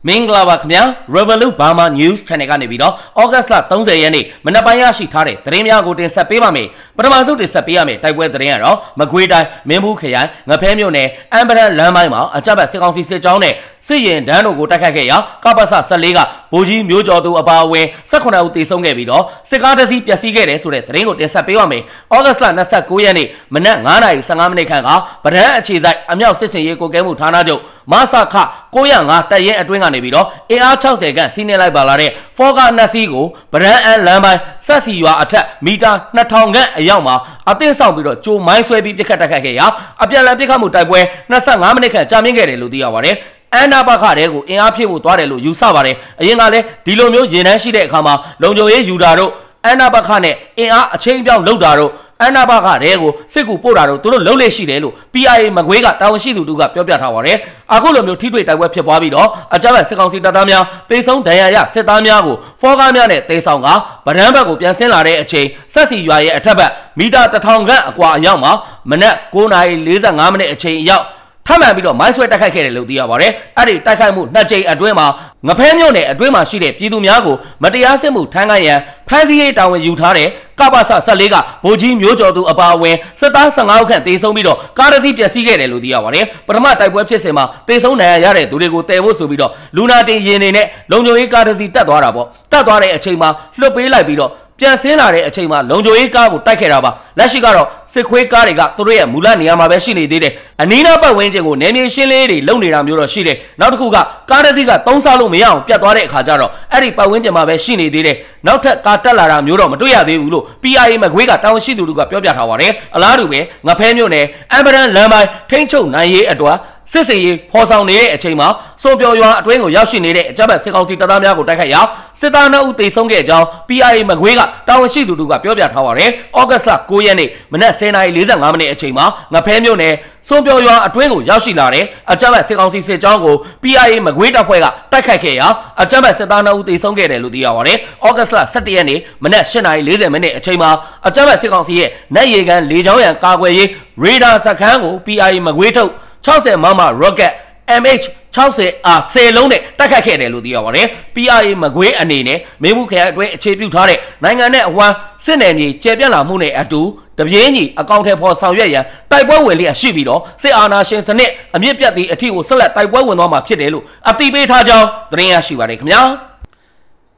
မင်္ဂလာပါခင်ဗျာ Revolut Burma News Channel ကနေပြီးတော့ August လ30 ရက်နေ့မနက်ပိုင်းရရှိထားတဲ့သတင်းများကိုတင်ဆက်ပေးပါမယ်ပထမဆုံးတင်ဆက်ပေးရမယ့်တိုက်ပွဲသတင်းကတော့မကွေးတိုင်းမင်းဘူးခရိုင်ငဖဲမြို့နယ်အမ်ဘရန်လမ်းပိုင်းမှာအကြမ်းဖက်စစ်ကောင်စီစစ်ကြောင်းနဲ့စစ်ရင်တန်းတို့ကိုတိုက်ခိုက်ခဲ့ရာကပ္ပစ14ကဗိုလ်ကြီးမျိုးကျော်သူအပါအဝင်18ဦးသေဆုံးခဲ့ပြီးတော့စစ်ကားတစ်စီးပျက်စီးခဲ့တယ်ဆိုတဲ့သတင်းကိုတင်ဆက်ပေးပါမယ် August လ29 ရက်နေ့မနက်9:15 မိနစ်ခန့်ကဗဒန်းအခြေစိုက်အမြောက်စစ်စင်ရေးကိုကဲမှုဌာနချုပ်မဆခ905တပ်ရဲအတွင်းကနေပြီးတော့အင်အား60ခန့်စီးနှင်းလိုက်ပါလာတဲ့ဖောကာနက်စီကိုဗဒန်းအန်လမ်းပိုင်းဆက်စီရွာအထက်မီတာ2000ခန့်အရောက်မှာအသင်းဆောင်ပြီးတော့ကြိုမိုင်းဆွဲပြီးပြစ်ခတ်တိုက်ခိုက်ခဲ့ရာအပြန်အလှန်ပြစ်ခတ်မှုတိုက်ပွဲ25မိနစ်ခန့်ကြာမြင့်ခဲ့တယ်လို့သိရပါတယ်အန်နာဘခတဲ့ကိုအင်အားဖြည့်ဖို့သွားတယ်လို့ယူဆပါတယ်အရင်ကလည်းဒီလိုမျိုးရင်နှန်းရှိတဲ့အခါမှာလုံခြုံရေးယူတာတို့အန်နာဘခနဲ့အင်အားအချိန်ပြောင်းလုပ်တာတို့အန်နာဘခတဲ့ကိုစစ်ကူပို့တာတို့သူတို့လှုပ်လေရှိတယ်လို့ PIA မကွေးကတာဝန်ရှိသူတို့ကပြောပြထားပါတယ်အခုလိုမျိုးထိတွေ့တိုက်ပွဲဖြစ်ပွားပြီးတော့အကြမ်းဖက်စစ်ကောင်စီတပ်သားများတေဆုံးဒဏ်ရာရစစ်သားများကိုဖောကားများနဲ့တေဆောင်ကဗဒန်းဘက်ကိုပြန်ဆင်းလာတဲ့အချိန်ဆက်စီရွာရဲ့အထက်ဘက်မီတာ1000ခန့်အကွာအရောက်မှာမနက်9:45 မိနစ်အချိန်အရောက်ထပ်မံပြီးတော့မိုင်းဆွဲတိုက်ခိုက်ခဲ့တယ်လို့သိရပါတယ်။အဲ့ဒီတိုက်ခိုက်မှု2ကြိမ်အတွင်းမှာငဖဲမြို့နယ်အတွင်းမှာရှိတဲ့ပြည်သူများကိုမတရားစစ်မှုထမ်းခိုင်းရန်ဖမ်းဆီးရေးတာဝန်ယူထားတဲ့ကပ္ပစ14ကဗိုလ်ကြီးမျိုးကျော်သူအပါအဝင်စစ်သား15ဦးခန့်တေဆုံးပြီးတော့ကားတစ်စီးပျက်စီးခဲ့တယ်လို့သိရပါတယ်။ပထမတိုက်ပွဲဖြစ်စဉ်မှာတေဆုံးနိုင်ရတဲ့သူတွေကိုတည်ဖို့ဆိုပြီးတော့လူနာတင်ရင်နေနဲ့လုံခြုံရေးကားတစ်စီးတက်သွားတာပေါ့။တက်သွားတဲ့အချိန်မှာလွတ်ပေးလိုက်ပြီးတော့ပြန်ဆင်းလာတဲ့အချိန်မှာလုံခြုံရေးကားကိုတိုက်ခဲ့တာပါလက်ရှိကတော့စစ်ခွေးကားတွေကသူတို့ရဲ့မူလနေရာမှာပဲရှိနေသေးတယ်အနီးနားပတ်ဝန်းကျင်ကိုနယ်မြေရှင်းလင်းရေးတွေလုပ်နေတာမျိုးတော့ရှိတယ်နောက်တစ်ခုကကားတစ်စီးကသုံးစားလို့မရအောင်ပြတ်သွားတဲ့အခါကျတော့အဲ့ဒီပတ်ဝန်းကျင်မှာပဲရှိနေသေးတယ်နောက်ထပ်ကားတက်လာတာမျိုးတော့မတွေ့ရသေးဘူးလို့ PIA မကွေးကတာဝန်ရှိသူတို့ကပြောပြထားပါတယ်အလားတူပဲငဖဲမြို့နယ်အမ်ဘရန်လမ်းပိုင်းထိန်းချုပ်နိုင်ရေးအတွက်စစ်စေးရေးဖော်ဆောင်နေတဲ့အချိန်မှာစုံပြော်ရွာအတွင်းကိုရောက်ရှိနေတဲ့အကြမ်းဖက်စစ်ကောင်စီတပ်သားများကိုတိုက်ခိုက်ရာစစ်သား2ဦးသေဆုံးခဲ့ကြောင်း PIA မကွေးကတာဝန်ရှိသူတို့ကပြောပြထားပါတယ်။ဩဂတ်လ9 ရက်နေ့မနက်10:45 မိနစ်အချိန်မှာငဖဲမြို့နယ်စုံပြော်ရွာအတွင်းကိုရောက်ရှိလာတဲ့အကြမ်းဖက်စစ်ကောင်စီစစ်ကြောင်းကို PIA မကွေးတပ်ဖွဲ့ကတိုက်ခိုက်ခဲ့ရာအကြမ်းဖက်စစ်သား2ဦးသေဆုံးခဲ့တယ်လို့သိရပါတယ်။ဩဂတ်လ17 ရက်နေ့မနက်8:40 မိနစ်အချိန်မှာအကြမ်းဖက်စစ်ကောင်စီရဲ့နက်ရေကန်လေကြောင်းရန်ကာကွယ်ရေးရေဒါစခန်းကို PIA မကွေးထုတ်60 မမ rocket MH60R 10 လုံးနဲ့တိုက်ခိုက်ခဲ့တယ်လို့သိရပါတယ်။ PIA မကွေးအနေနဲ့မင်းဘူးခရိုင်အတွင်းအခြေပြုထားတဲ့နိုင်ငံနဲ့အဝမ်းစစ်နယ်မြေကျယ်ပြန့်လာမှုနဲ့အတူတပြေးညီအကောင့်ထဲပေါ်ဆောင်ရွက်ရန်တိုက်ပွဲဝင်လျက်ရှိပြီးတော့စစ်အာဏာရှင်စနစ်အမြင့်ပြတ်သည့်အထီကိုဆက်လက်တိုက်ပွဲဝင်သွားမှာဖြစ်တယ်လို့အသိပေးထားကြောင်းသတင်းရရှိပါတယ်ခင်ဗျာ။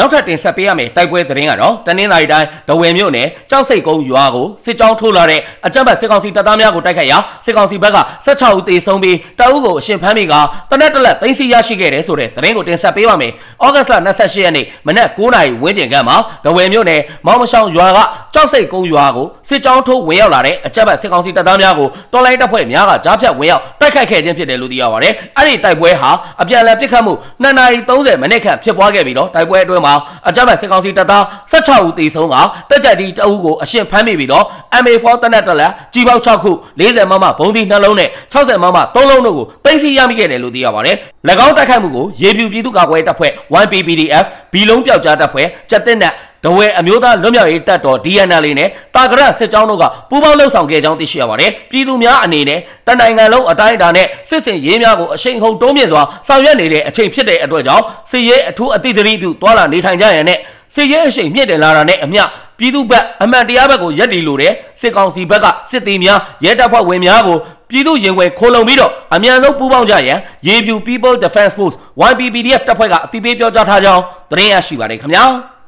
နောက်ထပ်တင်ဆက်ပေးရမယ့်တိုက်ပွဲသတင်းကတော့တနင်္လာရီတိုင်းဒဝယ်မြို့နယ်ကြောက်စိတ်ကုန်းရွာကိုစစ်ကြောင်းထိုးလာတဲ့အကြမ်းဖက်စစ်ကောင်စီတပ်သားများကိုတိုက်ခိုက်ရာစစ်ကောင်စီဘက်က16ဦးသေဆုံးပြီးတအုပ်ကိုအရှင်ဖမ်းမိကတနက်တလက်သိမ်းဆည်းရရှိခဲ့တယ်ဆိုတဲ့သတင်းကိုတင်ဆက်ပေးပါမယ်။ဩဂတ်လ28 ရက်နေ့မနက်9:00 နာရီဝန်းကျင်ခန့်မှာဒဝယ်မြို့နယ်မောင်မရှောင်ရွာကကြောက်စိတ်ကုန်းရွာကိုစစ်ကြောင်းထိုးဝင်ရောက်လာတဲ့အကြမ်းဖက်စစ်ကောင်စီတပ်သားများကိုတော်လိုင်းတပ်ဖွဲ့များကကြားဖြတ်ဝင်ရောက်တိုက်ခိုက်ခဲ့ခြင်းဖြစ်တယ်လို့သိရပါတယ်။အဲ့ဒီတိုက်ပွဲဟာအပြန်အလှန်ပစ်ခတ်မှု2:30 မိနစ်ခန့်ဖြစ်ပွားခဲ့ပြီးတော့တိုက်ပွဲအတွင်းမှာအကြမ်းဖက်စစ်ကောင်စီတပ်သား16ဦးသေဆုံးကတက်ကြိုက်ဒီတအုပ်ကိုအရှင်ဖမ်းမိပြီးတော့ MA4 တနက်တလက်ကြီးပေါက်6ခု40 မမဘုံသီး2လုံးနဲ့60 မမ3လုံးတို့ကိုသိမ်းဆည်းရမိခဲ့တယ်လို့သိရပါတယ်။၎င်းတိုက်ခိုက်မှုကိုရေပြူပြည်သူ့ကာကွယ်တပ်ဖွဲ့ 1PPDF ဘီလုံးပြောက်ကြားတပ်ဖွဲ့ကျက်တဲ့ဒဝဲအမျိုးသားလွတ်မြောက်ရေးတပ်တော် DNL နဲ့တာဂရစစ်ကြောင်းတို့ကပူးပေါင်းလှုပ်ဆောင်ခဲ့ကြောင်းသိရှိရပါတယ်။ပြည်သူများအနေနဲ့တနိုင်ငံလုံးအတိုင်းအတာနဲ့စစ်စင်ရေးများကိုအရှိန်ဟုန်တိုးမြင့်စွာဆောင်ရွက်နေတဲ့အချိန်ဖြစ်တဲ့အတွက်ကြောင့်စစ်ရေးအထူးအသိသတိပြုတွာလာနေထိုင်ကြရန်နဲ့စစ်ရေးအရှိန်မြင့်တင်လာတာနဲ့အမျှပြည်သူ့ဘက်အမှန်တရားဘက်ကိုရပ်တည်လိုတဲ့စစ်ကောင်စီဘက်ကစစ်သည်များရဲတပ်ဖွဲ့ဝင်များကိုပြည်သူရင်ခွဲခိုးလုံပြီးတော့အမြန်ဆုံးပူးပေါင်းကြရန်ရေပြူ People Defense Force 1PPDF တပ်ဖွဲ့ကအသိပေးပြောကြားထားကြောင်းသတင်းရရှိပါတယ်ခင်ဗျာ။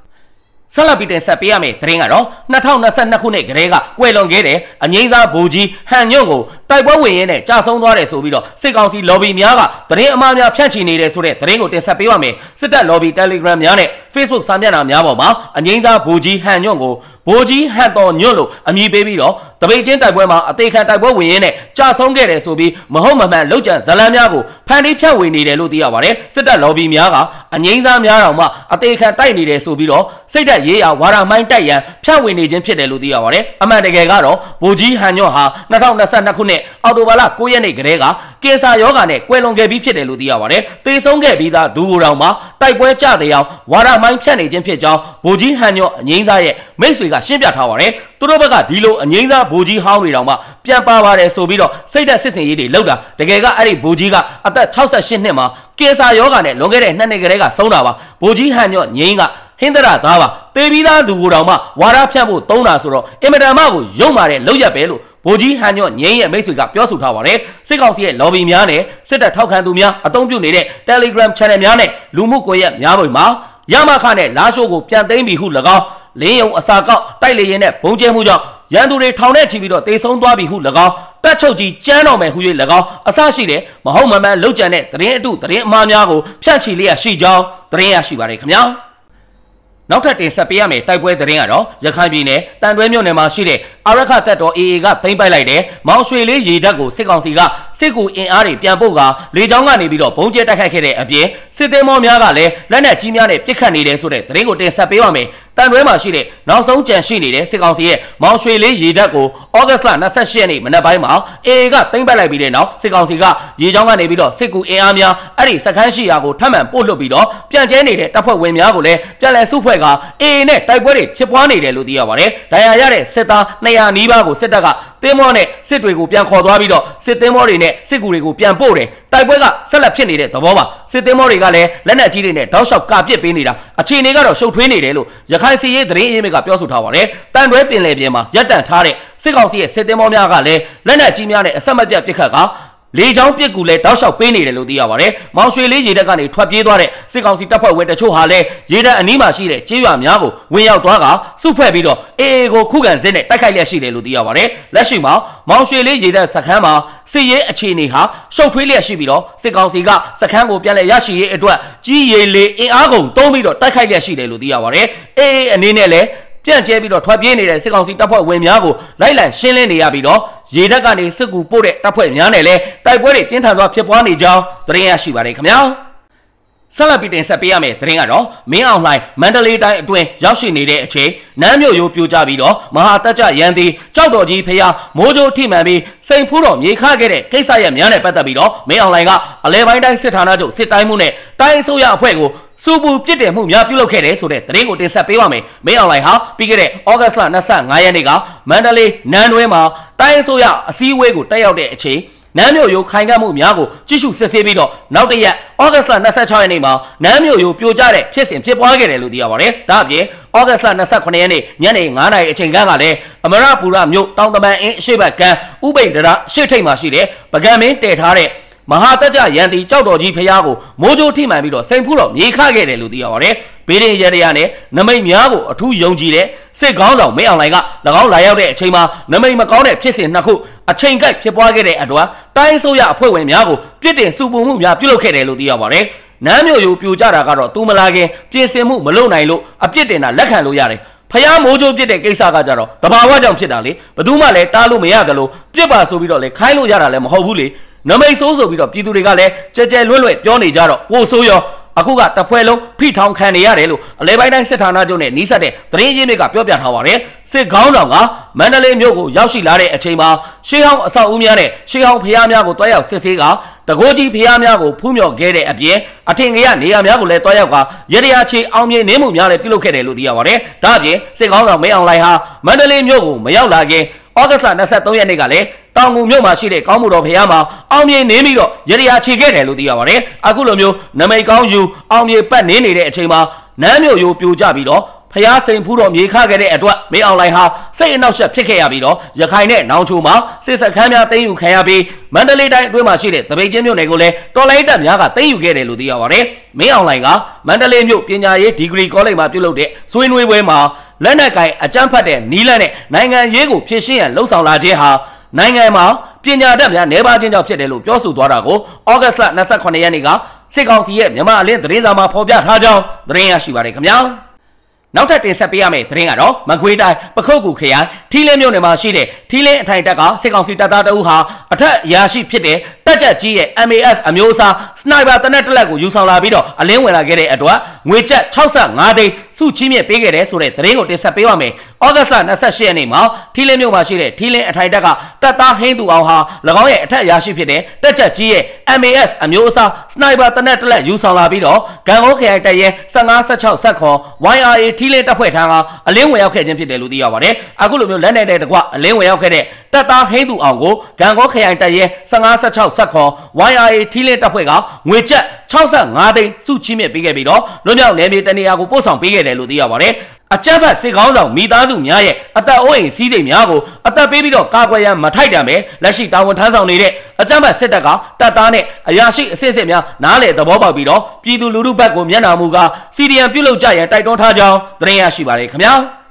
ဆက်လက်ပြီးတင်ဆက်ပေးရမယ့်သတင်းကတော့2022ခုနှစ်ကတည်းကကွယ်လွန်ခဲ့တဲ့အငိမ့်စားဗိုလ်ကြီးဟန်ညွန့်ကိုတိုက်ပွဲဝင်ရင်းနဲ့ကြာဆုံးသွားတယ်ဆိုပြီးတော့စစ်ကောင်စီ lobby များကသတင်းအမှားများဖြန့်ချီနေတယ်ဆိုတဲ့သတင်းကိုတင်ဆက်ပေးပါမယ်စစ်တပ် lobby Telegram များနဲ့ Facebook စာမျက်နှာများပေါ်မှာအငိမ့်စားဗိုလ်ကြီးဟန်ညွန့်ကိုဗိုလ်ကြီးဟန်တော်ညွန့်လို့အမည်ပေးပြီးတော့တပိတ်ချင်းတိုက်ပွဲမှာအသေးခံတိုက်ပွဲဝင်ရင်းနဲ့ကြာဆုံးခဲ့တယ်ဆိုပြီးမဟုတ်မမှန်လောက်ကျန်ဇလန်းများကိုဖန်တီးဖြန့်ဝေနေတယ်လို့သိရပါတယ်စစ်တပ် lobby များကအငိမ့်စားများတောင်မှအသေးခံတိုက်နေတယ်ဆိုပြီးတော့စိတ်ဓာတ်ရေးရာဝါဒမိုင်းတိုက်ရန်ဖြန့်ဝေနေခြင်းဖြစ်တယ်လို့သိရပါတယ်အမှန်တကယ်ကတော့ဗိုလ်ကြီးဟန်ညွန့်ဟာ2022ခုနှစ် အော်တိုဘာလ9ရက်နေ့ကလေးကကင်ဆာယောဂါနဲ့ကွယ်လွန်ခဲ့ပြီးဖြစ်တယ်လို့သိရပါတယ်။သေဆုံးခဲ့ပြီးသားဒူကိုတောင်မှာတိုက်ပွဲကြတဲ့အောင်ဝါရမိုင်းဖြတ်နေခြင်းဖြစ်ကြောင်းဗိုလ်ကြီးဟန်ညော့အငိမ့်စားရဲ့မိတ်ဆွေကရှင်းပြထားပါတယ်။သူတို့ဘက်ကဒီလိုအငိမ့်စားဗိုလ်ကြီးဟောင်းတွေတောင်မှပြန်ပါပါတယ်ဆိုပြီးတော့စိတ်သက်စစ်စင်ရေးတွေလောက်တာတကယ်ကအဲ့ဒီဗိုလ်ကြီးကအသက်68နှစ်မှာကင်ဆာယောဂါနဲ့လွန်ခဲ့တဲ့2နှစ်ကလေးကဆုံးတာပါ။ဗိုလ်ကြီးဟန်ညော့ငိမ့်ကဟင်္ဒရာသားပါတေပြီးသားသူကိုတောင်မှဝါရဖြန့်ဖို့သုံးတာဆိုတော့အင်မတန်မှကိုရုံမာတဲ့လောက်ရက်ပဲလို့ဗိုလ်ကြီးဟန်ညော့ငိမ့်ရဲ့မိတ်ဆွေကပြောဆိုထားပါတယ်စစ်ကောင်စီရဲ့ lobby များနဲ့စစ်တပ်ထောက်ခံသူများအသုံးပြုနေတဲ့ Telegram channel များနဲ့လူမှုကွန်ရက်များပေါ်မှာရမခနဲ့လာရှိုးကိုပြန်သိမ်းပြီးဟု၎င်းလင်းယုံအစာကောက်တိုက်လေရင်နဲ့ဘုံကျဲမှုကြောင့်ရန်သူတွေထောင်ထဲချီပြီးတော့တေဆုံးသွားပြီဟု၎င်းတက်ချုပ်ကြီးကျန်းတော်မယ်ဟု၍၎င်းအစရှိတယ်မဟုတ်မှန်မှန်လောက်ကျန်တဲ့သတင်းအတုသတင်းအမှားများကိုဖြန့်ချီလျက်ရှိကြောင်းသတင်းရရှိပါတယ်ခင်ဗျာနောက်ထပ်တင်ဆက်ပေးရမယ့်တိုက်ပွဲသတင်းကတော့ရခိုင်ပြည်နယ်တန်တွဲမြို့နယ်မှာရှိတဲ့အာရခတပ်တော် AA ကသိမ်းပိုက်လိုက်တဲ့မောင်ရွှေလေးရေတပ်ကိုစစ်ကောင်စီကစစ်ကူအင်အားတွေပြန်ပို့ကလေကြောင်းကနေပြီးတော့ဘုံကျဲတိုက်ခိုက်ခဲ့တဲ့အပြင်စစ်သေးမောများကလည်းလက်နက်ကြီးများနဲ့ပစ်ခတ်နေတယ်ဆိုတဲ့သတင်းကိုတင်ဆက်ပေးပါမယ်တန်တွဲမှာရှိတဲ့နောက်ဆုံးကြံရှိနေတဲ့စစ်ကောင်စီရဲ့မောင်ရွှေလေးရေတပ်ကိုဩဂတ်စ်လ28ရက်နေ့မနက်ပိုင်းမှာ AA ကသိမ်းပိုက်လိုက်ပြီးတဲ့နောက်စစ်ကောင်စီကရေကြောင်းကနေပြီးတော့စစ်ကူအင်အားများအဲ့ဒီစခန်းရှိရာကိုထပ်မံပို့လွှတ်ပြီးတော့ပြန်ကျဲနေတဲ့တပ်ဖွဲ့ဝင်များကိုလည်းပြန်လည်စုဖွဲ့က AA နဲ့တိုက်ပွဲတွေဖြစ်ပွားနေတယ်လို့သိရပါတယ်။ဒဏ်ရာရတဲ့စစ်သား200နီးပါးကိုစစ်တပ်ကသင်းမောနဲ့စစ်တွေကိုပြန်ခေါ်သွားပြီးတော့စစ်သင်းမောတွေနဲ့စစ်ကူတွေကိုပြန်ပို့တယ်။တိုက်ပွဲကဆက်လက်ဖြစ်နေတဲ့သဘောပါ။စစ်သင်းမောတွေကလည်းလက်နက်ကြီးတွေနဲ့တောက်လျှောက်ကာပစ်ပေးနေတာအခြေအနေကတော့ရှုပ်ထွေးနေတယ်လို့ရခိုင်စီရေးသတင်းအရင်းမြစ်ကပြောဆိုထားပါတယ်။တန်တွဲပင်လယ်ပြင်မှာရပ်တန့်ထားတဲ့စစ်ကောင်စီရဲ့စစ်သင်းမောများကလည်းလက်နက်ကြီးများနဲ့အဆက်မပြတ်ပစ်ခတ်ကလေကြောင်းပစ်ကူလည်းတောက်လျှောက်ပေးနေတယ်လို့သိရပါတယ်။မောင်ရွှေလေးရေတပ်ကနေထွက်ပြေးသွားတဲ့စစ်ကောင်စီတပ်ဖွဲ့ဝင်တချို့ဟာလည်းရေတပ်အနီးမှာရှိတဲ့ကျေးရွာများကိုဝင်ရောက်သွားကစုဖွဲ့ပြီးတော့ AA ကိုခုခံစစ်နဲ့တိုက်ခိုက်လျက်ရှိတယ်လို့သိရပါတယ်။လက်ရှိမှာမောင်ရွှေလေးရေတပ်စခန်းမှာစစ်ရေးအခြေအနေဟာရှုပ်ထွေးလျက်ရှိပြီးတော့စစ်ကောင်စီကစခန်းကိုပြန်လည်ရရှိရေးအတွက်ကြီးရေလေအင်အားကုန်တုံးပြီးတော့တိုက်ခိုက်လျက်ရှိတယ်လို့သိရပါတယ်။ AA အနေနဲ့လည်းပြန်ကျဲပြီးတော့ထွက်ပြေးနေတဲ့စစ်ကောင်စီတပ်ဖွဲ့ဝင်များကိုလိုက်လံရှင်းလင်းနေရပြီးတော့ရေတပ်ကနေစစ်ကူပို့တဲ့တပ်ဖွဲ့များနဲ့လည်းတိုက်ပွဲတွေပြင်းထန်စွာဖြစ်ပွားနေကြောင်းသတင်းရရှိပါတယ်ခင်ဗျာဆက်လက်ပြီးတင်ဆက်ပေးရမယ့်သတင်းကတော့မင်းအောင်လှိုင်မန္တလေးတိုင်းအတွင်းရောက်ရှိနေတဲ့အချိန်နန်းမြို့ရိုးပြိုကျပြီးတော့မဟာတက်ကြရန်သည်ကြောက်တော်ကြီးဖျားမိုးကြိုးထိမှန်ပြီးစိန်ဖူးတော်မြေခခဲ့တဲ့ကိစ္စရပ်များနဲ့ပတ်သက်ပြီးတော့မင်းအောင်လှိုင်ကအလဲပိုင်းတိုင်းစစ်ဌာနချုပ်စစ်တိုင်းမှုနဲ့တိုင်းအစိုးရအဖွဲ့ကိုစူပူပြစ်တယ်မှုများပြုလုပ်ခဲ့တယ်ဆိုတဲ့သတင်းကိုတင်ဆက်ပေးပါမယ်။မင်းအောင်လှိုင်ဟာပြီးခဲ့တဲ့ဩဂတ်စ်လ25ရက်နေ့ကမန္တလေးနန်းတွဲမှာတိုင်းအစိုးရအစည်းအဝေးကိုတက်ရောက်တဲ့အချိန်နန်းမြို့ရိုးခိုင်ခံ့မှုများကိုကြည့်ရှုစစ်ဆေးပြီးတော့နောက်တစ်ရက်ဩဂတ်စ်လ26ရက်နေ့မှာနန်းမြို့ရိုးပြိုကျတဲ့ဖြစ်စဉ်ဖြစ်ပွားခဲ့တယ်လို့သိရပါတယ်။ဒါအပြင်ဩဂတ်စ်လ28ရက်နေ့ညနေ9:00နာရီအချိန်ကလည်းအမရပူရမြို့တောင်တမန်အင်းအရှိတ်ဘက်ကဥပိန်တရရှေ့ထိပ်မှာရှိတဲ့ပကံမင်းတည်ထားတဲ့မဟာတက်ကြရန်တီကြောက်တော်ကြီးဖျားကိုမိုးကြိုးထိမှန်ပြီးတော့စိန်ဖူးတော်မြေခခဲ့တယ်လို့သိရပါတယ်။ဘေးရင်ရရနဲ့နမိတ်များကိုအထူးယုံကြည်တဲ့စစ်ကောင်းဆောင်မင်းအောင်လှိုင်က၎င်းလာရောက်တဲ့အချိန်မှာနမိတ်မကောင်းတဲ့ဖြစ်စဉ်နှစ်ခုအချိန်ကိုက်ဖြစ်ပွားခဲ့တဲ့အတွက်တိုင်းဆိုရအဖွဲ့ဝင်များကိုပြစ်တင်စုပူမှုများပြုလုပ်ခဲ့တယ်လို့သိရပါတယ်။နန်းမြို့ရိုးပြိုကျတာကတော့သူမလာခင်ပြင်ဆင်မှုမလုပ်နိုင်လို့အပြစ်တင်တာလက်ခံလို့ရတယ်။ဖျားမိုးကြိုးပြစ်တဲ့ကိစ္စကကြတော့တဘာဝကြောင့်ဖြစ်တာလေဘယ်သူမှလည်းတားလို့မရတယ်လို့ပြစ်ပါဆိုပြီးတော့လေခိုင်းလို့ရတာလည်းမဟုတ်ဘူးလေနမိတ်ဆိုးဆိုပြီးတော့ပြည်သူတွေကလည်းကြဲကြဲလွတ်လွတ်ပြောနေကြတော့ဟိုဆိုးရောအခုကတပွဲလုံးဖိထောင်ခံနေရတယ်လို့အလဲပိုင်းတိုင်းစစ်ဌာနချုပ်နဲ့နီးစပ်တဲ့သတင်းရင်းမြစ်ကပြောပြထားပါတယ်စစ်ခေါင်းဆောင်ကမန္တလေးမြို့ကိုရောက်ရှိလာတဲ့အချိန်မှာရှေးဟောင်းအဆောက်အဦများနဲ့ရှေးဟောင်းဖျားများကိုတွားရောက်စစ်ဆေးကတကိုးကြီးဖျားများကိုဖူးမြော်ခဲ့တဲ့အပြင်အထင်ကြီးနေရာများကိုလည်းတွားရောက်ကရရချေအောင်မြင်နေမှုများလည်းပြုလုပ်ခဲ့တယ်လို့သိရပါတယ်ဒါအပြင်စစ်ခေါင်းဆောင်မင်းအောင်လှိုင်ဟာမန္တလေးမြို့ကိုမရောက်လာခင်ဩဂတ်စ်လ23ရက်နေ့ကလည်းတောင်ငူမြို့မှာရှိတဲ့ကောင်းမှုတော်ဖျားမှာအောင်မြင်နေပြီးတော့ရရချေခဲ့တယ်လို့သိရပါတယ်အခုလိုမျိုးနမိတ်ကောင်းယူအောင်မြင်ပတ်နေနေတဲ့အချိန်မှာနန်းမြို့ရိုးပြိုကျပြီးတော့ဖျားစိန်ဖူးတော်မြေခခဲ့တဲ့အတွက်မင်းအောင်လှိုင်ဟာစိတ်အနှောက်အယှက်ဖြစ်ခဲ့ရပြီးတော့ရခိုင်နဲ့နောင်ချိုမှာစစ်စခန်းများသိမ်းယူခံရပြီးမန္တလေးတိုင်းအတွင်းမှာရှိတဲ့တပိတ်ချင်းမြို့နယ်ကိုလည်းတော်လိုင်းတပ်များကသိမ်းယူခဲ့တယ်လို့သိရပါတယ်မင်းအောင်လှိုင်ကမန္တလေးမြို့ပညာရေးဒီဂရီကောလိပ်မှာပြုလုပ်တဲ့ဆွေးနွေးပွဲမှာလက်နက်ကိုင်အကြမ်းဖက်တဲ့နီးလန်းနဲ့နိုင်ငံရေးကိုဖြည့်ရှင်းရန်လှုံ့ဆော်လာခြင်းဟာနိုင်ငံမှာပညာတတ်များနေပါခြင်းကြောင့်ဖြစ်တယ်လို့ပြောဆိုသွားတာကိုဩဂတ်စ်လ28ရက်နေ့ကစစ်ကောင်စီရဲ့မြန်မာအလင်းသတင်းစာမှာဖော်ပြထားကြောင်းသတင်းရရှိပါတယ်ခင်ဗျာနောက်ထပ်တင်ဆက်ပေးရမယ့်သတင်းကတော့မကွေးတိုင်းပခုတ်ကူခရိုင်ထီးလင်းမြို့နယ်မှာရှိတဲ့ထီးလင်းအထိုင်တပ်ကစစ်ကောင်စီတပ်သားတအုပ်ဟာအထက်အရာရှိဖြစ်တဲ့တပ်ကြပ်ကြီးရဲ့ MAS အမျိုးအစားစနိုက်ပါတနက်တလက်ကိုယူဆောင်လာပြီးတော့အလင်းဝင်လာခဲ့တဲ့အတွက်ငွေကျပ်65သိန်းစု စုချီးမြှင့်ပေးခဲ့တယ်ဆိုတဲ့သတင်းကိုတင်ဆက်ပေးပါမယ်။ဩဂတ်လ28ရက်နေ့မှာထီလင်းမြို့မှာရှိတဲ့ထီလင်းအထိုင်တက်ကတပ်သားဟင်းသူအောင်ဟာ၎င်းရဲ့အထက်အရာရှိဖြစ်တဲ့တက်ချက်ကြီးရဲ့ MAS အမျိုးအစားစနိုက်ပါတနက်တလက်ယူဆောင်လာပြီးတော့ဂန်ကိုခရိုင်တပ်ရဲ1516ဆက်ခွန် YRA ထီလင်းတပ်ဖွဲ့ထံကအလင်းဝင်ရောက်ခဲ့ခြင်းဖြစ်တယ်လို့သိရပါတယ်။အခုလိုမျိုးလက်နက်တဲ့တကွအလင်းဝင်ရောက်ခဲ့တဲ့တပ်သားဟင်းသူအောင်ကိုဂန်ကိုခရိုင်တပ်ရဲ1516ဆက်ခွန် YRA ထီလင်းတပ်ဖွဲ့ကငွေကျပ်65သိန်းစုချီးမြှင့်ပေးခဲ့ပြီးတော့လွတ်မြောက်နယ်မြေတနေရာကိုပို့ဆောင်ပေးခဲ့တယ်လို့သိရပါတယ်။အကြမ်းဖက်စစ်ကောင်းဆောင်မိသားစုများရဲ့အသက်အိုးအိမ်စီးစိမ်များကိုအသက်ပေးပြီးတော့ကာကွယ်ရန်မထိုက်တန်ပဲလက်ရှိတာဝန်ထမ်းဆောင်နေတဲ့အကြမ်းဖက်စစ်တပ်ကတပ်သားနဲ့အရာရှိအစစ်စစ်များနားလေသဘောပေါက်ပြီးတော့ပြည်သူလူထုဘက်ကိုမျက်နှာမူကား CDM ပြုလုပ်ကြရန်တိုက်တွန်းထားကြောင်းသတင်းရရှိပါတယ်ခင်ဗျာ။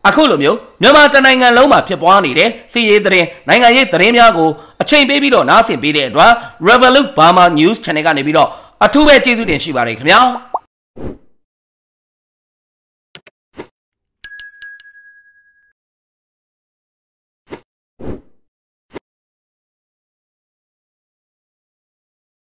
အခုလိုမျိုးမြန်မာတနိုင်ငံလုံးမှာဖြစ်ပွားနေတဲ့စီးရေးသတင်းနိုင်ငံရေးသတင်းများကိုအချိန်ပေးပြီးတော့နားဆင်ပေးတဲ့အတွက် Revolut Burma News Channel ကနေပြီးတော့အထူးပဲကျေးဇူးတင်ရှိပါတယ်ခင်ဗျာ။